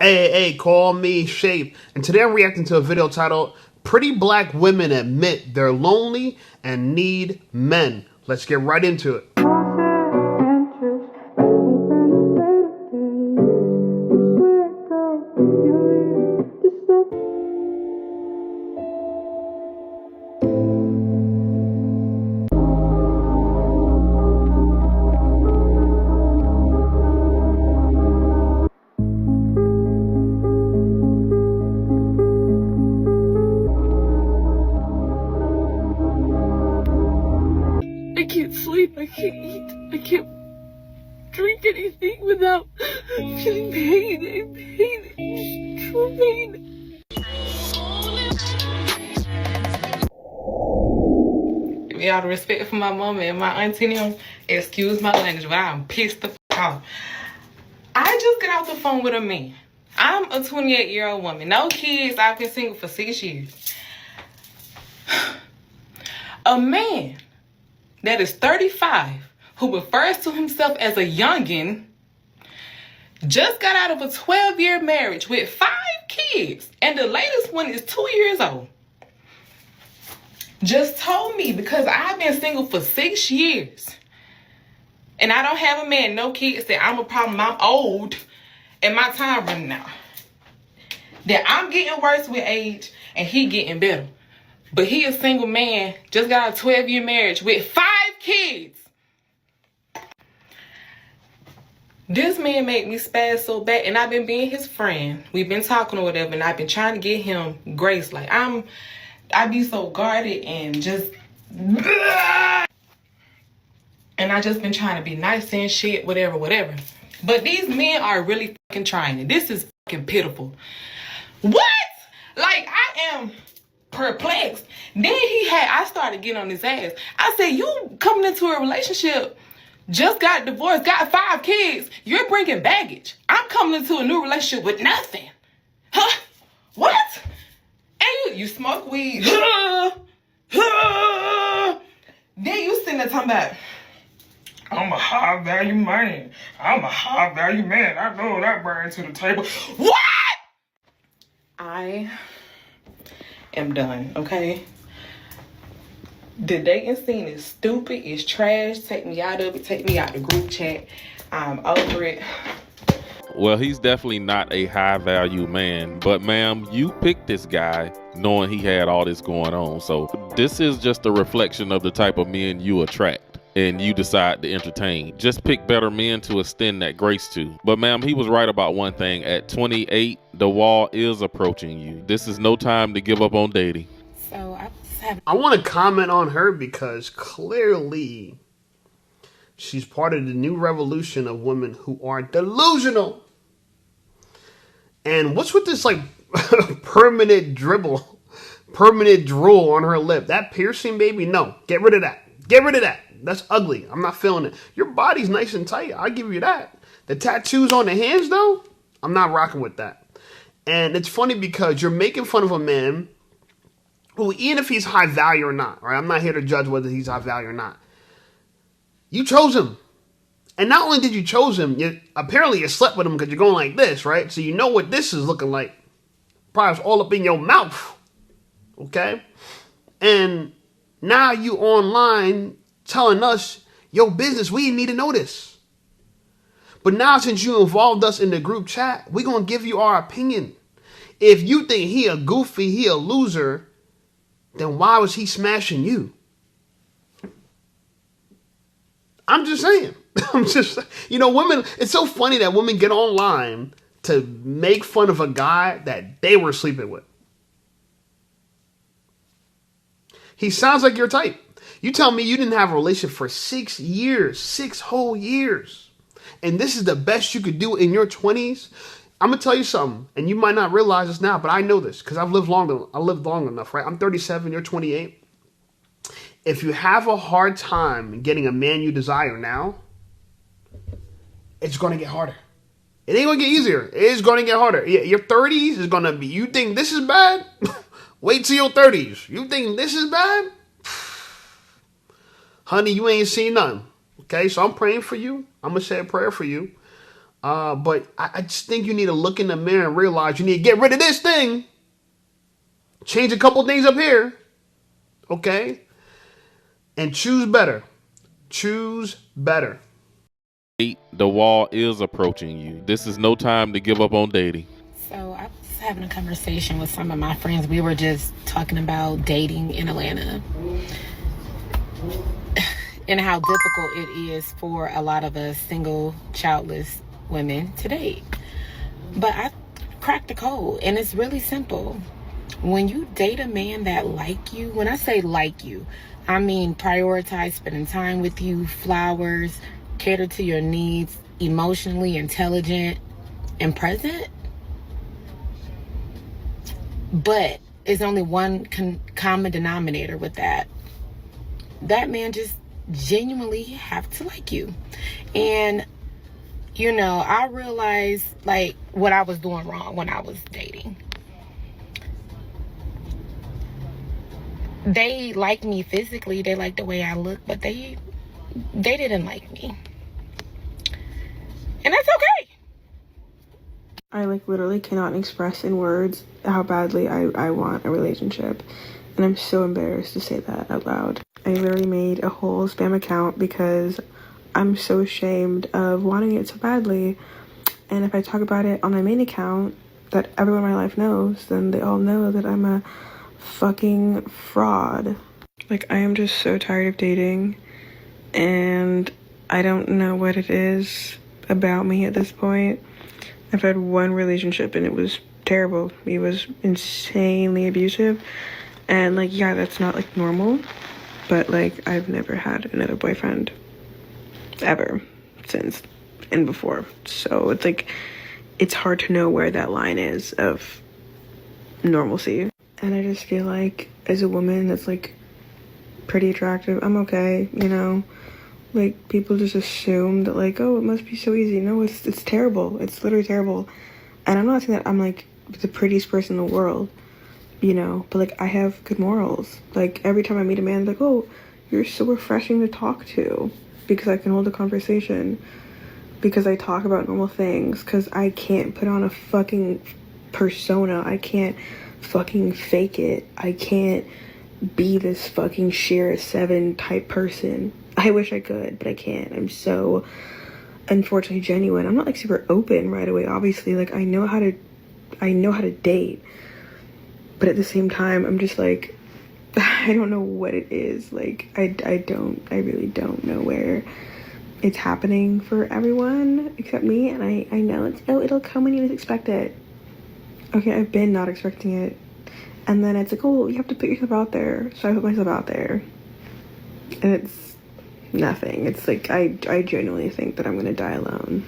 Hey, call me Shape. And today I'm reacting to a video titled Pretty Black Women Admit They're Lonely and Need Men. Let's get right into it. I can't sleep, I can't eat, I can't drink anything without feeling pain, true pain. Give me all the respect for my mama and my auntie and them. Excuse my language, but I'm pissed the f off. I just got off the phone with a man. I'm a 28-year-old woman, no kids, I've been single for 6 years. A man that is 35, who refers to himself as a youngin', just got out of a 12-year marriage with 5 kids, and the latest one is 2 years old. Just told me, because I've been single for 6 years, and I don't have a man, no kids, that I'm a problem, I'm old, and my time running out. That I'm getting worse with age, and he getting better. But he a single man, just got a 12-year marriage with 5 kids. This man made me spaz so bad, and I've been being his friend. We've been talking or whatever, and I've been trying to get him grace. Like, I be so guarded and just... And I just been trying to be nice and shit, whatever. But these men are really fucking trying it. This is fucking pitiful. What? Like, I am perplexed. Then I started getting on his ass. I said, you coming into a relationship, just got divorced, got 5 kids, you're bringing baggage. I'm coming into a new relationship with nothing. Huh? What? And you smoke weed. Then you sitting there talking about, I'm a high value man. I'm a high value man. I know what I bring to the table. What? I am done, okay? The dating scene is stupid, it's trash. Take me out of it, take me out the group chat. I'm over it. Well, he's definitely not a high value man, but ma'am, you picked this guy knowing he had all this going on. So this is just a reflection of the type of men you attract and you decide to entertain. Just pick better men to extend that grace to. But ma'am, he was right about one thing. At 28, the wall is approaching you. This is no time to give up on dating. So I want to comment on her because clearly she's part of the new revolution of women who are delusional. And what's with this like permanent drool on her lip? That piercing, baby, no. Get rid of that. Get rid of that. That's ugly. I'm not feeling it. Your body's nice and tight. I'll give you that. The tattoos on the hands, though, I'm not rocking with that. And it's funny because you're making fun of a man who, even if he's high value or not, right? I'm not here to judge whether he's high value or not. You chose him. And not only did you chose him, apparently you slept with him because you're going like this, right? So you know what this is looking like. Probably all up in your mouth. Okay? And now you online telling us your business. We didn't need to know this. But now since you involved us in the group chat, we're going to give you our opinion. If you think he a goofy, he a loser, then why was he smashing you? I'm just saying. Women, it's so funny that women get online to make fun of a guy that they were sleeping with. He sounds like your type. You tell me you didn't have a relationship for 6 years, 6 whole years. And this is the best you could do in your 20s. I'm going to tell you something, and you might not realize this now, but I know this because I lived long enough, right? I'm 37, you're 28. If you have a hard time getting a man you desire now, it's going to get harder. It ain't going to get easier. It's going to get harder. Your 30s is going to be, you think this is bad? Wait till your 30s. You think this is bad? Honey, you ain't seen nothing. Okay, so I'm praying for you. I'm going to say a prayer for you. But I just think you need to look in the mirror and realize you need to get rid of this thing. Change a couple things up here. Okay? And choose better. Choose better. The wall is approaching you. This is no time to give up on dating. So I was having a conversation with some of my friends. We were just talking about dating in Atlanta and how difficult it is for a lot of us single, childless women to date. But I cracked the code, and it's really simple. When you date a man that like you, when I say like you, I mean prioritize spending time with you, flowers, cater to your needs, emotionally intelligent and present. But there's only one common denominator with that. That man just genuinely have to like you. And, you know, I realized, like, what I was doing wrong when I was dating. They like me physically. They like the way I look. But they didn't like me. And that's okay. I literally cannot express in words how badly I want a relationship. And I'm so embarrassed to say that out loud. I literally made a whole spam account because I'm so ashamed of wanting it so badly. And if I talk about it on my main account that everyone in my life knows, then they all know that I'm a fucking fraud. Like, I am just so tired of dating. And I don't know what it is about me at this point. I've had one relationship and it was terrible. He was insanely abusive. And, like, yeah, that's not, like, normal. But, like, I've never had another boyfriend ever since and before. So it's, like, it's hard to know where that line is of normalcy. And I just feel like as a woman that's, like, pretty attractive, I'm okay, you know? Like, people just assume that, like, oh, it must be so easy. No, it's terrible. It's literally terrible. And I'm not saying that I'm, like, the prettiest person in the world, you know? But, like, I have good morals. Like, every time I meet a man, like, oh, you're so refreshing to talk to. Because I can hold a conversation. Because I talk about normal things. Because I can't put on a fucking persona. I can't fucking fake it. I can't be this fucking Shira 7 type person. I wish I could, but I can't. I'm so unfortunately genuine. I'm not like super open right away, obviously. Like, I know how to date. But at the same time, I'm just like, I don't know what it is. Like, I really don't know where it's happening for everyone except me. And I know it'll come when you least expect it. Okay, I've been not expecting it. And then it's like, oh, you have to put yourself out there. So I put myself out there. And it's nothing. It's like, I genuinely think that I'm gonna die alone.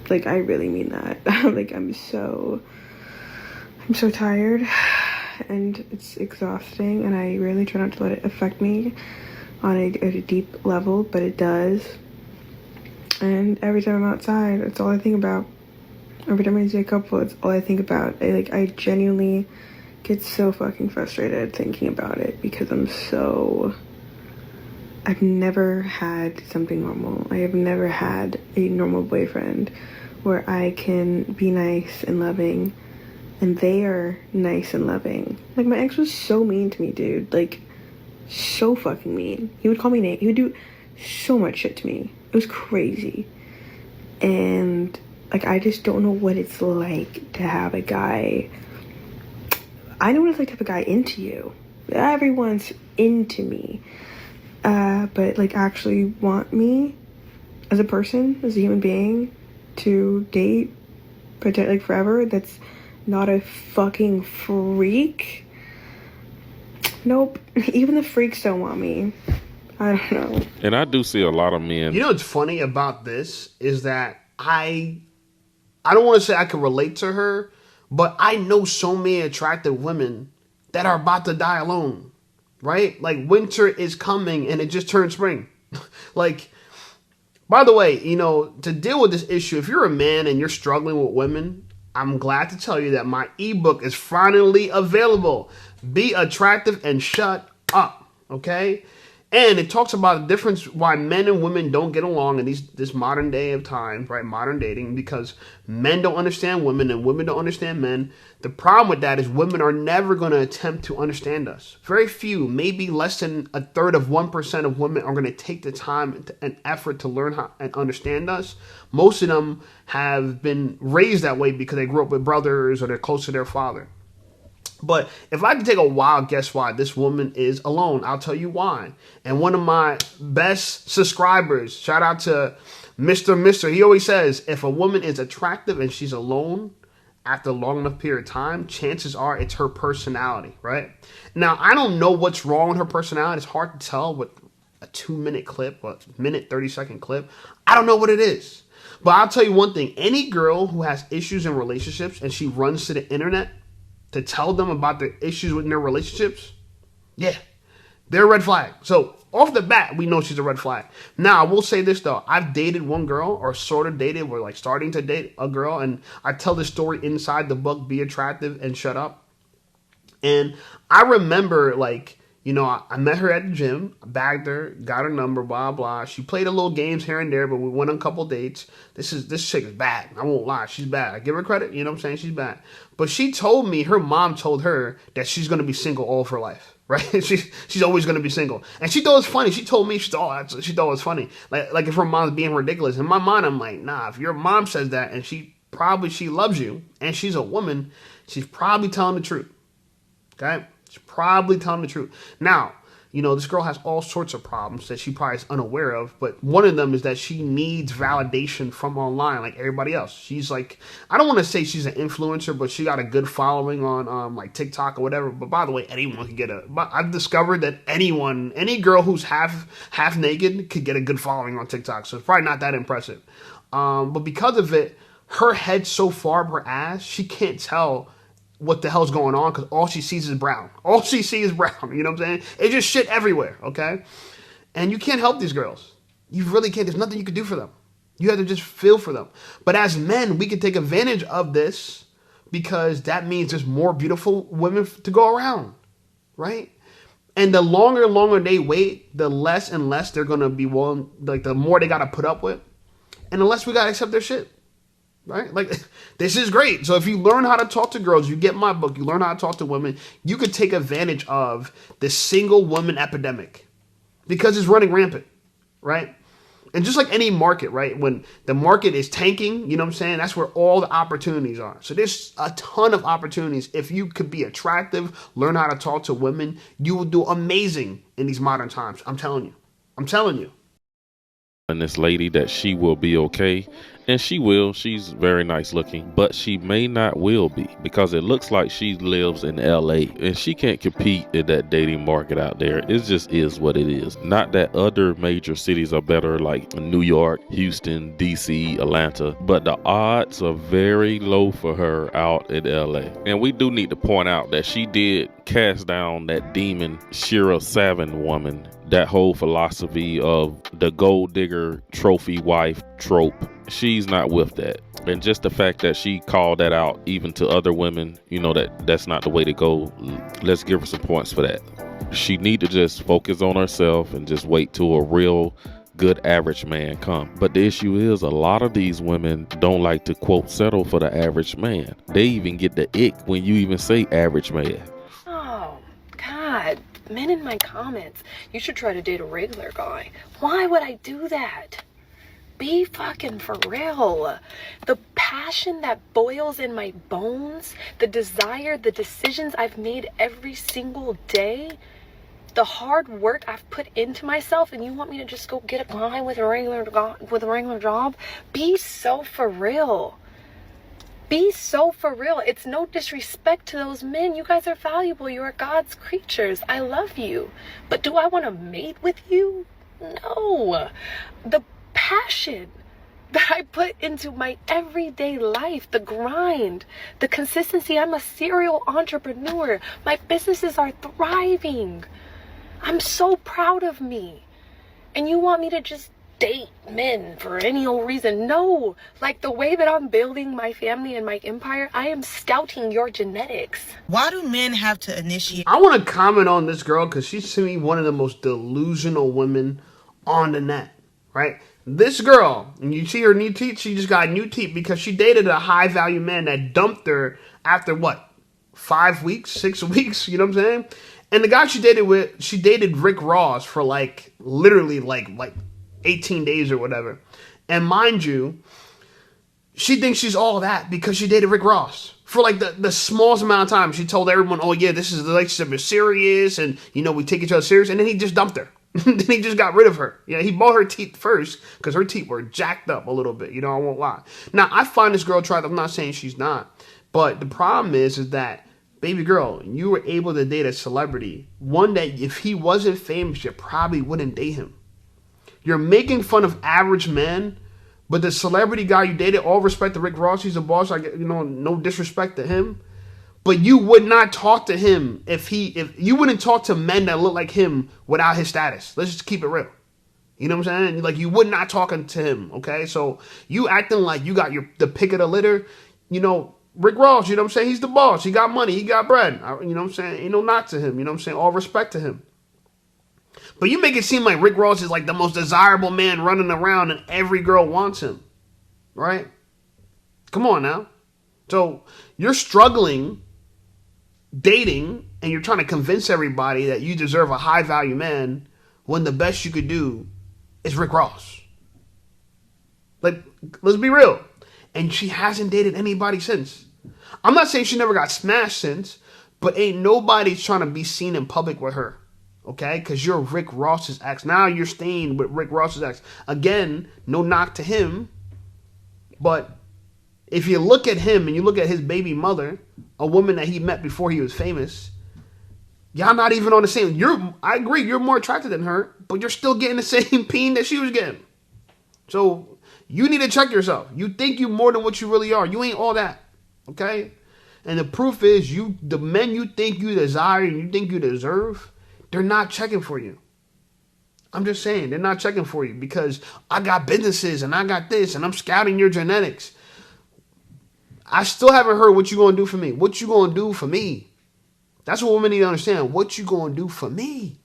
Like, I really mean that. Like, I'm so tired. And it's exhausting. And I really try not to let it affect me on a deep level. But it does. And every time I'm outside, it's all I think about. Every time I see a couple, it's all I think about. I genuinely get so fucking frustrated thinking about it because I've never had something normal. I have never had a normal boyfriend where I can be nice and loving and they are nice and loving. Like, my ex was so mean to me, dude. Like, so fucking mean. He would call me Nate. He would do so much shit to me. It was crazy. And, like, I just don't know what it's like to have a guy. I know what it's like to have a guy into you. Everyone's into me. But, like, actually want me as a person, as a human being, to date, pretend, like, forever, that's not a fucking freak. Nope. Even the freaks don't want me. I don't know. And I do see a lot of men. You know what's funny about this is that I don't want to say I can relate to her, but I know so many attractive women that are about to die alone, right? Like, winter is coming and it just turned spring. Like, by the way, you know, to deal with this issue, if you're a man and you're struggling with women, I'm glad to tell you that my ebook is finally available. Be attractive and shut up, okay? And it talks about the difference why men and women don't get along in this modern day of time, right? Modern dating, because men don't understand women and women don't understand men. The problem with that is women are never going to attempt to understand us. Very few, maybe less than a third of 1% of women are going to take the time and effort to learn how and understand us. Most of them have been raised that way because they grew up with brothers or they're close to their father. But if I could take a wild guess why this woman is alone, I'll tell you why. And one of my best subscribers, shout out to Mr. He always says, if a woman is attractive and she's alone after a long enough period of time, chances are it's her personality, right? Now, I don't know what's wrong with her personality. It's hard to tell with a 2-minute clip, a minute, 30-second clip. I don't know what it is. But I'll tell you one thing. Any girl who has issues in relationships and she runs to the internet to tell them about the issues with their relationships, yeah, they're a red flag. So off the bat, we know she's a red flag. Now, I will say this though. I've dated one girl, or sort of dated. We're like starting to date a girl, and I tell this story inside the book, Be Attractive and Shut Up. And I remember, like, you know, I met her at the gym, I bagged her, got her number, blah, blah. She played a little games here and there, but we went on a couple dates. This chick is bad. I won't lie. She's bad. I give her credit. You know what I'm saying? She's bad. But she told me, her mom told her that she's going to be single all of her life, right? She's always going to be single. And she thought it was funny. She told me, she thought it was funny. Like if her mom's being ridiculous. In my mind, I'm like, nah, if your mom says that and she loves you and she's a woman, she's probably telling the truth. Okay? She's probably telling the truth. Now, you know, this girl has all sorts of problems that she probably is unaware of, but one of them is that she needs validation from online like everybody else. She's like, I don't want to say she's an influencer, but she got a good following on like TikTok or whatever. But by the way, anyone can but I've discovered that any girl who's half naked could get a good following on TikTok. So it's probably not that impressive. But because of it, her head's so far up her ass, she can't tell what the hell's going on because all she sees is brown. All she sees is brown. You know what I'm saying? It's just shit everywhere, okay? And you can't help these girls. You really can't. There's nothing you can do for them. You have to just feel for them. But as men, we can take advantage of this because that means there's more beautiful women to go around, right? And the longer they wait, the less and less they're going to be willing, like the more they got to put up with. And the less we got to accept their shit. Right? Like, this is great. So if you learn how to talk to girls, you get my book, you learn how to talk to women, you could take advantage of the single woman epidemic because it's running rampant, right? And just like any market, right? When the market is tanking, you know what I'm saying? That's where all the opportunities are. So there's a ton of opportunities. If you could be attractive, learn how to talk to women, you will do amazing in these modern times. I'm telling you. I'm telling you. And this lady that she will be okay, and she will. She's very nice looking, but she may not will be because it looks like she lives in LA and she can't compete in that dating market out there. It just is what it is. Not that other major cities are better like New York, Houston, DC, Atlanta, but the odds are very low for her out in LA. And we do need to point out that she did cast down that demon Shira Savin woman, that whole philosophy of the gold digger trophy wife trope. She's not with that. And just the fact that she called that out even to other women, you know, that's not the way to go. Let's give her some points for that. She need to just focus on herself and just wait till a real good average man come. But the issue is a lot of these women don't like to quote settle for the average man. They even get the ick when you even say average man. Oh God, men in my comments, you should try to date a regular guy. Why would I do that? Be fucking for real. The passion that boils in my bones, the desire, the decisions I've made every single day, the hard work I've put into myself, and you want me to just go get a guy with a regular job? Be so for real. Be so for real. It's no disrespect to those men. You guys are valuable. You are God's creatures. I love you. But do I want to mate with you? No. The passion that I put into my everyday life, the grind, the consistency. I'm a serial entrepreneur. My businesses are thriving. I'm so proud of me. And you want me to just date men for any old reason. No, like the way that I'm building my family and my empire, I am scouting your genetics. Why do men have to initiate? I want to comment on this girl because she's to me one of the most delusional women on the net, right? This girl, and you see her new teeth, she just got new teeth because she dated a high value man that dumped her after what? 5 weeks, 6 weeks, you know what I'm saying? And the guy she dated Rick Ross for like literally like 18 days or whatever. And mind you, she thinks she's all that because she dated Rick Ross. For like the smallest amount of time, she told everyone, oh yeah, this is the relationship is serious and, you know, we take each other serious. And then he just dumped her. Then he just got rid of her. Yeah, he bought her teeth first because her teeth were jacked up a little bit. You know, I won't lie. Now, I find this girl attractive. I'm not saying she's not. But the problem is that, baby girl, you were able to date a celebrity. One that if he wasn't famous, you probably wouldn't date him. You're making fun of average men. But the celebrity guy you dated, all respect to Rick Ross, he's a boss. I get, you know, no disrespect to him. But you would not talk to him if you wouldn't talk to men that look like him without his status. Let's just keep it real. You know what I'm saying? Like you would not talking to him. Okay, so you acting like you got the pick of the litter. You know, Rick Ross. You know what I'm saying? He's the boss. He got money. He got bread. You know what I'm saying? Ain't no knock to him. You know what I'm saying? All respect to him. But you make it seem like Rick Ross is like the most desirable man running around and every girl wants him. Right? Come on now. So you're struggling dating and you're trying to convince everybody that you deserve a high value man when the best you could do is Rick Ross. Like, let's be real. And she hasn't dated anybody since. I'm not saying she never got smashed since, but ain't nobody trying to be seen in public with her. Okay, because you're Rick Ross's ex. Now you're staying with Rick Ross's ex. Again, no knock to him. But if you look at him and you look at his baby mother, a woman that he met before he was famous, y'all not even on the same. I agree, you're more attracted than her, but you're still getting the same peen that she was getting. So you need to check yourself. You think you more than what you really are. You ain't all that. Okay? And the proof is the men you think you desire and you think you deserve, they're not checking for you. I'm just saying, they're not checking for you because I got businesses and I got this and I'm scouting your genetics. I still haven't heard what you gonna do for me. What you gonna do for me? That's what women need to understand. What you gonna do for me?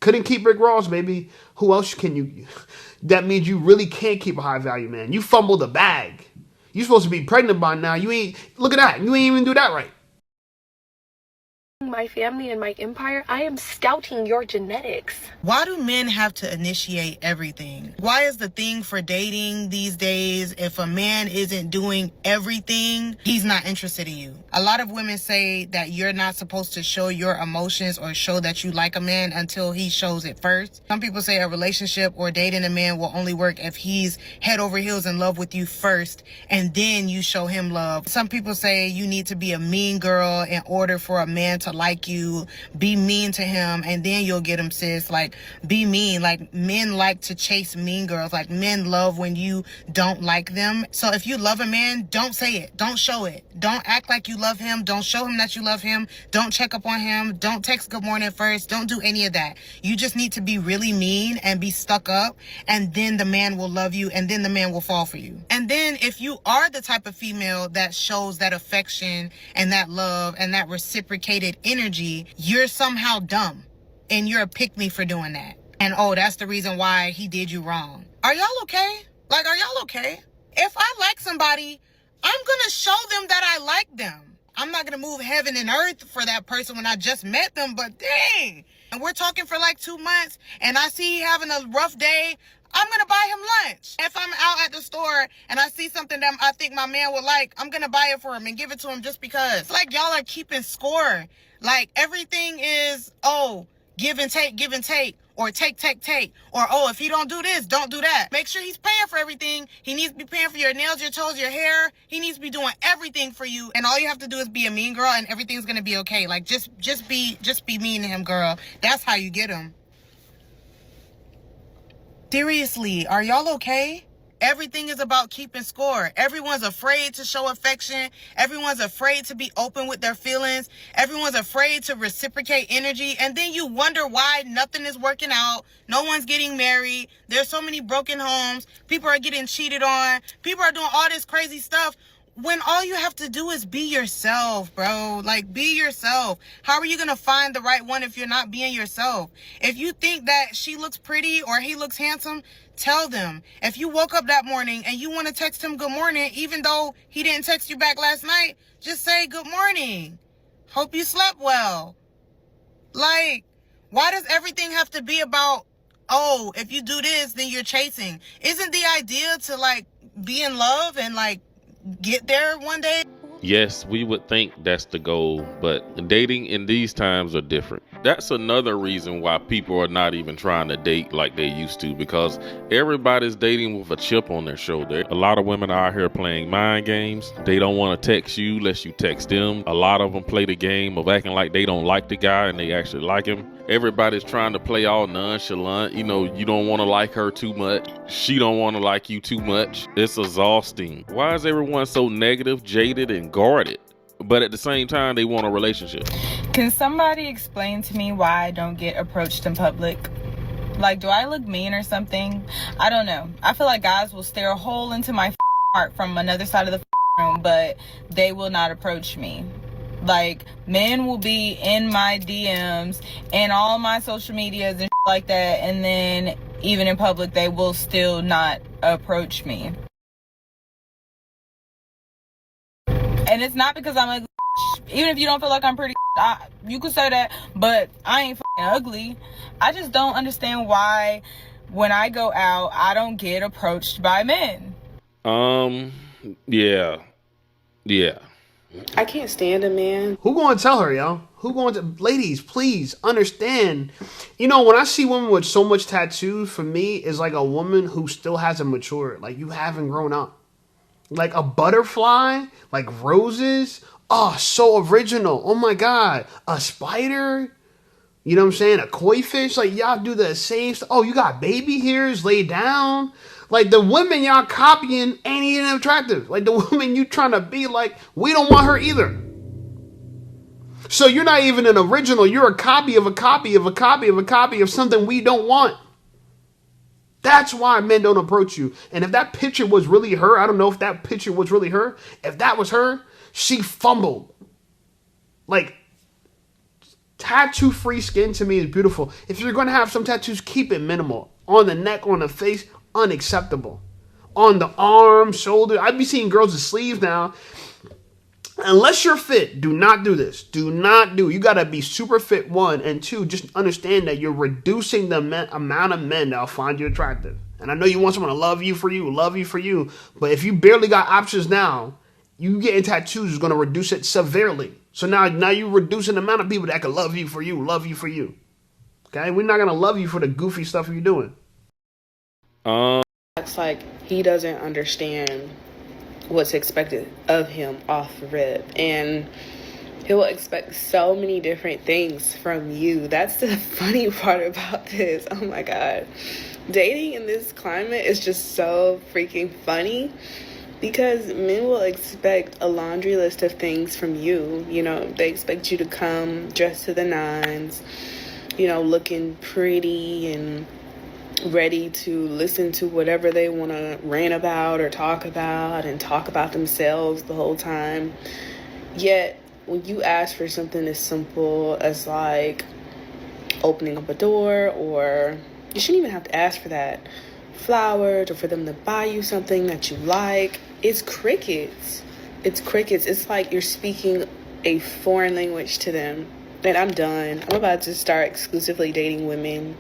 Couldn't keep Rick Ross, baby. Who else can you? That means you really can't keep a high value man. You fumbled the bag. You supposed to be pregnant by now. You ain't. Look at that. You ain't even do that right. My family and my empire, I am scouting your genetics. Why do men have to initiate everything? Why is the thing for dating these days, if a man isn't doing everything, he's not interested in you? A lot of women say that you're not supposed to show your emotions or show that you like a man until he shows it first. Some people say a relationship or dating a man will only work if he's head over heels in love with you first and then you show him love. Some people say you need to be a mean girl in order for a man to like you. Be mean to him and then you'll get him, sis. Like, be mean. Like, men like to chase mean girls. Like, men love when you don't like them. So if you love a man, don't say it. Don't show it. Don't act like you love him. Don't show him that you love him. Don't check up on him. Don't text good morning first. Don't do any of that. You just need to be really mean and be stuck up, and then the man will love you, and then the man will fall for you. And then if you are the type of female that shows that affection and that love and that reciprocated energy, you're somehow dumb and you're a pick-me for doing that. And oh, that's the reason why he did you wrong. Are y'all okay? Like, are y'all okay? If I like somebody, I'm gonna show them that I like them. I'm not gonna move heaven and earth for that person when I just met them, but dang. And we're talking for like 2 months and I see he having a rough day, I'm gonna buy him lunch. If I'm out at the store and I see something that I think my man would like, I'm gonna buy it for him and give it to him just because. It's like y'all are keeping score. Like, everything is, oh, give and take, or take, or, oh, if he don't do this, don't do that. Make sure he's paying for everything. He needs to be paying for your nails, your toes, your hair. He needs to be doing everything for you. And all you have to do is be a mean girl and everything's gonna be okay. Like, just be mean to him, girl. That's how you get him. Seriously, are y'all okay? everything is about keeping score. Everyone's afraid to show affection. Everyone's afraid to be open with their feelings. Everyone's afraid to reciprocate energy. And then you wonder why nothing is working out. No one's getting married. There's so many broken homes. People are getting cheated on. People are doing all this crazy stuff. When all you have to do is be yourself, bro. Like, be yourself. How are you going to find the right one if you're not being yourself? If you think that she looks pretty or he looks handsome, tell them. If you woke up that morning and you want to text him good morning, even though he didn't text you back last night, just say good morning. Hope you slept well. Like, why does everything have to be about, oh, if you do this, then you're chasing? Isn't the idea to, like, be in love and, like, get there one day? Yes, we would think that's the goal, but dating in these times are different. That's another reason why people are not even trying to date like they used to, because everybody's dating with a chip on their shoulder. A lot of women are out here playing mind games. They don't want to text you unless you text them. A lot of them play the game of acting like they don't like the guy and they actually like him. Everybody's trying to play all nonchalant. You know, you don't want to like her too much. She don't want to like you too much. It's exhausting. Why is everyone so negative, jaded, and guarded? But at the same time, they want a relationship. Can somebody explain to me why I don't get approached in public? Like, do I look mean or something? I don't know. I feel like guys will stare a hole into my heart from another side of the room, but they will not approach me. Like, men will be in my DMs and all my social medias and like that, and then even in public, they will still not approach me. And it's not because I'm ugly. Even if you don't feel like I'm pretty, you could say that, but I ain't ugly. I just don't understand why when I go out, I don't get approached by men. Yeah. I can't stand a man. Who going to tell her, yo? Who going to... Ladies, please understand. You know, when I see women with so much tattoos, for me, is like a woman who still hasn't matured. Like, you haven't grown up. Like a butterfly, like roses. Oh, so original. Oh my God. A spider. You know what I'm saying? A koi fish. Like, y'all do the same stuff. Oh, you got baby hairs laid down. Like, the women y'all copying ain't even attractive. Like, the women you trying to be like, we don't want her either. So you're not even an original. You're a copy of a copy of a copy of a copy of something we don't want. That's why men don't approach you. And if that picture was really her, I don't know if that picture was really her. If that was her, she fumbled. Like, tattoo-free skin to me is beautiful. If you're going to have some tattoos, keep it minimal. On the neck, on the face, unacceptable. On the arm, shoulder. I'd be seeing girls with sleeves now. Unless you're fit, do not do this. Do not do. You got to be super fit, one. And two, just understand that you're reducing the amount of men that'll find you attractive. And I know you want someone to love you for you. But if you barely got options now, you getting tattoos is going to reduce it severely. So now you're reducing the amount of people that can love you for you. Okay? We're not going to love you for the goofy stuff you're doing. It's like he doesn't understand what's expected of him off the rip, and he'll expect so many different things from you. That's the funny part about this. Oh my God, dating in this climate is just so freaking funny, because men will expect a laundry list of things from you. You know, they expect you to come dressed to the nines, you know, looking pretty and ready to listen to whatever they want to rant about or talk about themselves the whole time. Yet when you ask for something as simple as like opening up a door, or you shouldn't even have to ask for that, flowers, or for them to buy you something that you like, it's crickets. It's like you're speaking a foreign language to them. And I'm done. I'm about to start exclusively dating women.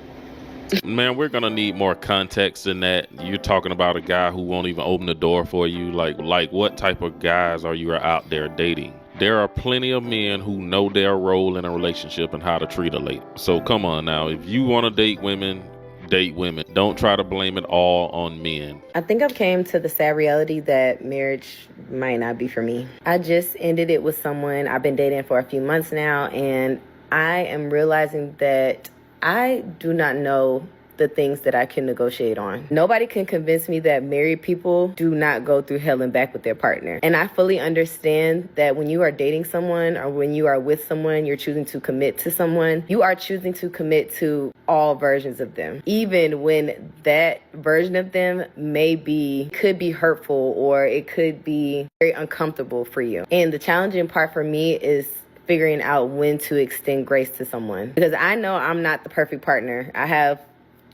Man, we're gonna need more context in that. You're talking about a guy who won't even open the door for you. Like what type of guys are you out there dating? There are plenty of men who know their role in a relationship and how to treat a lady. So come on now, if you want to date women, date women. Don't try to blame it all on men. I think I've came to the sad reality that marriage might not be for me. I just ended it with someone I've been dating for a few months now, and I am realizing that I do not know the things that I can negotiate on. Nobody can convince me that married people do not go through hell and back with their partner. And I fully understand that when you are dating someone or when you are with someone, you're choosing to commit to someone, you are choosing to commit to all versions of them. Even when that version of them could be hurtful or it could be very uncomfortable for you. And the challenging part for me is figuring out when to extend grace to someone. Because I know I'm not the perfect partner. I have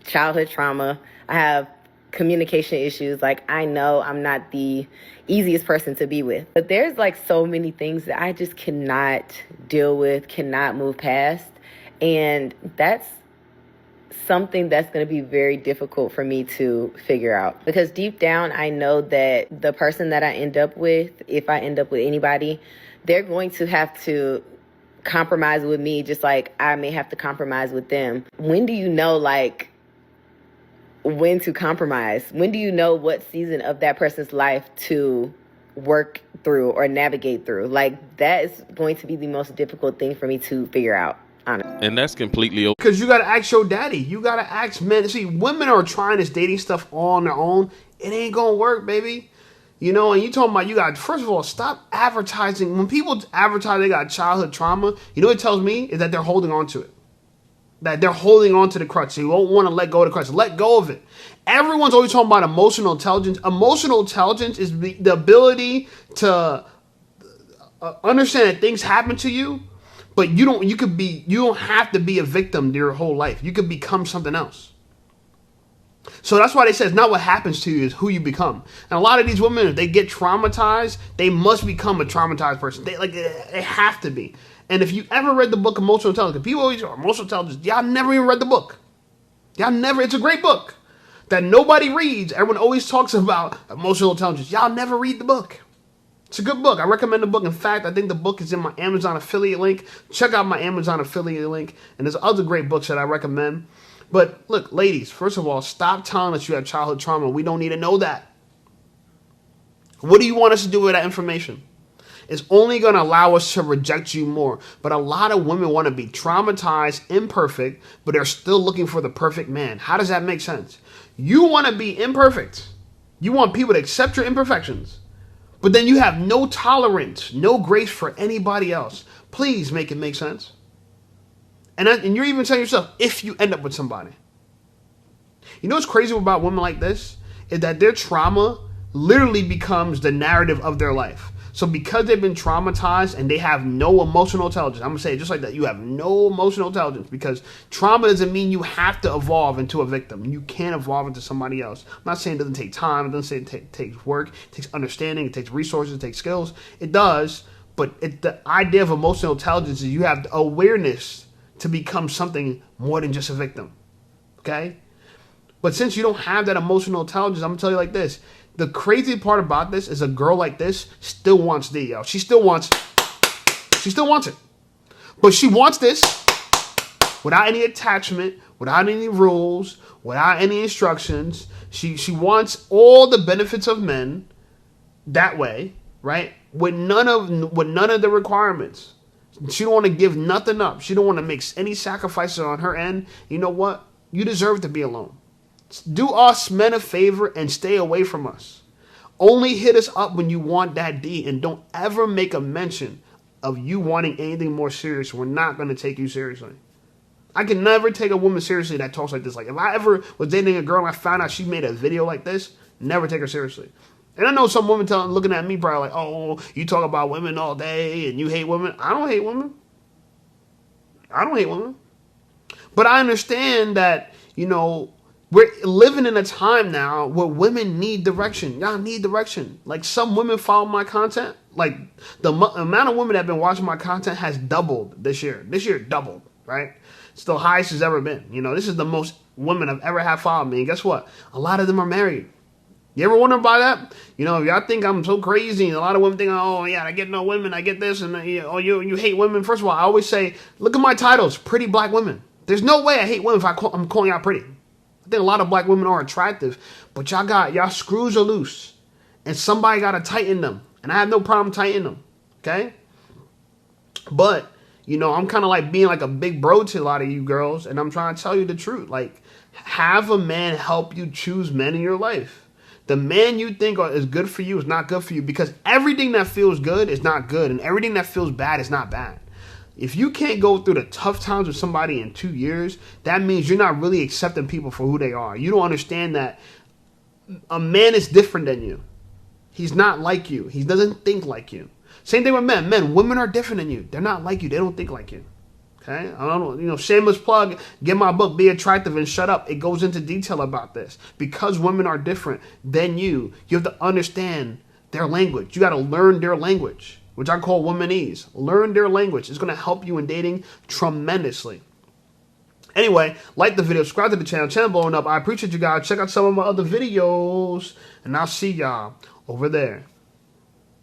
childhood trauma. I have communication issues. Like, I know I'm not the easiest person to be with. But there's like so many things that I just cannot deal with, cannot move past. And that's something that's going to be very difficult for me to figure out. Because deep down, I know that the person that I end up with, if I end up with anybody, they're going to have to compromise with me just like I may have to compromise with them. When do you know, like, when to compromise? When do you know what season of that person's life to work through or navigate through? Like, that is going to be the most difficult thing for me to figure out, honestly. And that's completely okay. Because you got to ask your daddy. You got to ask men. See, women are trying this dating stuff all on their own. It ain't going to work, baby. You know, and you talking about you got, first of all, stop advertising. When people advertise they got childhood trauma, you know what it tells me? Is that they're holding on to it. That they're holding on to the crutch. So you won't want to let go of the crutch. Let go of it. Everyone's always talking about emotional intelligence. Emotional intelligence is the ability to understand that things happen to you, but you don't have to be a victim your whole life. You could become something else. So that's why they say it's not what happens to you, is who you become. And a lot of these women, if they get traumatized, they must become a traumatized person. They have to be. And if you ever read the book Emotional Intelligence, people always are emotional intelligence. Y'all never even read the book. It's a great book that nobody reads. Everyone always talks about emotional intelligence. Y'all never read the book. It's a good book. I recommend the book. In fact, I think the book is in my Amazon affiliate link. Check out my Amazon affiliate link. And there's other great books that I recommend. But look, ladies, first of all, stop telling us you have childhood trauma. We don't need to know that. What do you want us to do with that information? It's only going to allow us to reject you more. But a lot of women want to be traumatized, imperfect, but they're still looking for the perfect man. How does that make sense? You want to be imperfect. You want people to accept your imperfections. But then you have no tolerance, no grace for anybody else. Please make it make sense. And you're even telling yourself, if you end up with somebody. You know what's crazy about women like this? Is that their trauma literally becomes the narrative of their life. So because they've been traumatized and they have no emotional intelligence, I'm going to say it just like that. You have no emotional intelligence, because trauma doesn't mean you have to evolve into a victim. You can't evolve into somebody else. I'm not saying it doesn't take time. It doesn't say it takes work. It takes understanding. It takes resources. It takes skills. It does. But the idea of emotional intelligence is you have awareness to become something more than just a victim. Okay? But since you don't have that emotional intelligence, I'm going to tell you like this. The crazy part about this is a girl like this still wants D, yo. She still wants it. But she wants this without any attachment, without any rules, without any instructions. She wants all the benefits of men that way, right? With none of the requirements. She don't want to give nothing up. She don't want to make any sacrifices on her end. You know what? You deserve to be alone. Do us men a favor and stay away from us. Only hit us up when you want that D, and don't ever make a mention of you wanting anything more serious. We're not going to take you seriously. I can never take a woman seriously that talks like this. Like, if I ever was dating a girl and I found out she made a video like this, never take her seriously. And I know some women looking at me probably like, oh, you talk about women all day and you hate women. I don't hate women. But I understand that, you know, we're living in a time now where women need direction. Y'all need direction. Like, some women follow my content. Like, the amount of women that have been watching my content has doubled this year. This year doubled, right? It's the highest it's ever been. You know, this is the most women I've ever had follow me. And guess what? A lot of them are married. You ever wonder about that? You know, y'all think I'm so crazy, and a lot of women think, oh, yeah, I get no women, I get this, and you hate women. First of all, I always say, look at my titles, pretty black women. There's no way I hate women if I'm calling out pretty. I think a lot of black women are attractive, but y'all screws are loose, and somebody got to tighten them, and I have no problem tightening them, okay? But, you know, I'm kind of like being like a big bro to a lot of you girls, and I'm trying to tell you the truth. Like, Have a man help you choose men in your life. The man you think is good for you is not good for you, because everything that feels good is not good, and everything that feels bad is not bad. If you can't go through the tough times with somebody in 2 years, that means you're not really accepting people for who they are. You don't understand that a man is different than you. He's not like you. He doesn't think like you. Same thing with men. Women are different than you. They're not like you. They don't think like you. Okay, I don't know, shameless plug, get my book, Be Attractive and Shut Up. It goes into detail about this. Because women are different than you have to understand their language. You got to learn their language, which I call womanese. Learn their language. It's going to help you in dating tremendously. Anyway, like the video, subscribe to the channel blowing up. I appreciate you guys. Check out some of my other videos, and I'll see y'all over there.